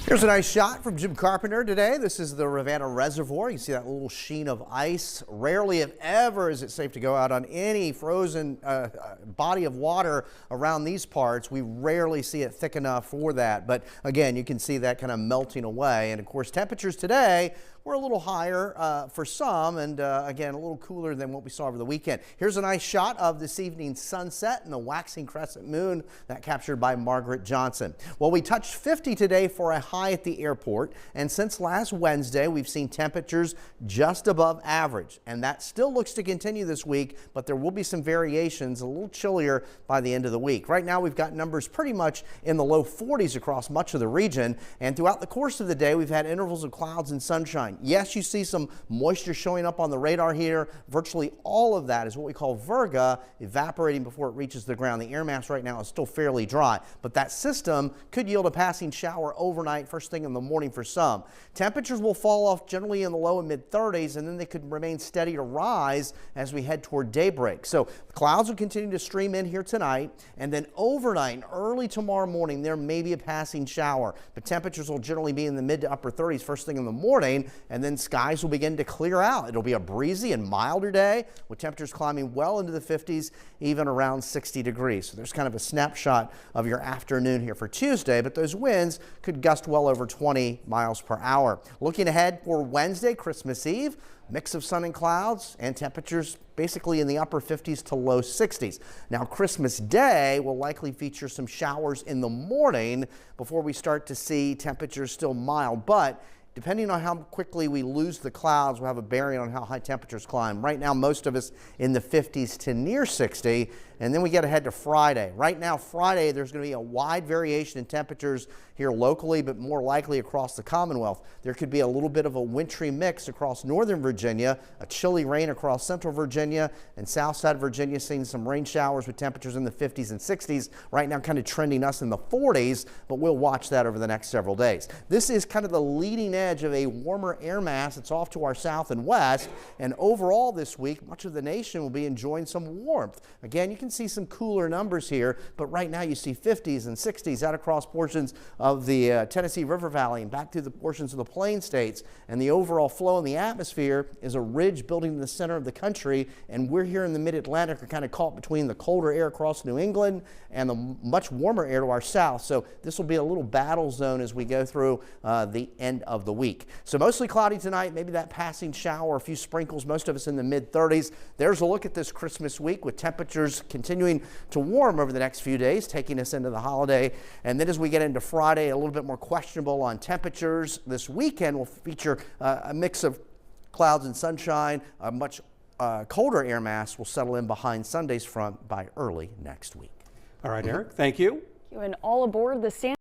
Here's a nice shot from Jim Carpenter today. This is the Ravenna Reservoir. You see that little sheen of ice. Rarely, if ever, is it safe to go out on any frozen body of water around these parts. We rarely see it thick enough for that. But again, you can see that kind of melting away. And of course, temperatures today were a little higher for some, and again, a little cooler than what we saw over the weekend. Here's a nice shot of this evening's sunset and the waxing crescent moon that captured by Margaret Johnson. Well, we touched 50 today for a high at the airport, and since last Wednesday, we've seen temperatures just above average, and that still looks to continue this week, but there will be some variations, a little chillier by the end of the week. Right now, we've got numbers pretty much in the low 40s across much of the region, and throughout the course of the day, we've had intervals of clouds and sunshine. Yes, you see some moisture showing up on the radar here. Virtually all of that is what we call virga, evaporating before it reaches the ground. The air mass right now is still fairly dry, but that system could yield a passing shower overnight, first thing in the morning for some. Temperatures will fall off generally in the low and mid 30s, and then they could remain steady to rise as we head toward daybreak. So the clouds will continue to stream in here tonight, and then overnight and early tomorrow morning, there may be a passing shower, but temperatures will generally be in the mid to upper 30s first thing in the morning, and then skies will begin to clear out. It'll be a breezy and milder day with temperatures climbing well into the 50s, even around 60 degrees. So there's kind of a snapshot of your afternoon here for Tuesday, but those winds could gust well over 20 miles per hour. Looking ahead for Wednesday, Christmas Eve, mix of sun and clouds and temperatures basically in the upper 50s to low 60s. Now, Christmas Day will likely feature some showers in the morning before we start to see temperatures still mild, but depending on how quickly we lose the clouds, will have a bearing on how high temperatures climb. Right now, most of us in the 50s to near 60, and then we get ahead to Friday. Right now, Friday, there's going to be a wide variation in temperatures here locally, but more likely across the Commonwealth. There could be a little bit of a wintry mix across northern Virginia, a chilly rain across central Virginia, and south side Virginia seeing some rain showers with temperatures in the 50s and 60s. Right now, kind of trending us in the 40s, but we'll watch that over the next several days. This is kind of the leading edge of a warmer air mass. It's off to our south and west, and overall this week, much of the nation will be enjoying some warmth. Again, you can see some cooler numbers here, but right now you see 50s and 60s out across portions of the Tennessee River Valley and back through the portions of the Plain States, and the overall flow in the atmosphere is a ridge building in the center of the country, and we're here in the mid-Atlantic are kind of caught between the colder air across New England and the much warmer air to our south, so this will be a little battle zone as we go through the end of the week. So mostly cloudy tonight, maybe that passing shower, a few sprinkles, most of us in the mid-30s. There's a look at this Christmas week with temperatures continuing to warm over the next few days, taking us into the holiday. And then as we get into Friday, a little bit more questionable on temperatures. This weekend will feature a mix of clouds and sunshine. A much colder air mass will settle in behind Sunday's front by early next week. All right, Eric, thank you. And all aboard the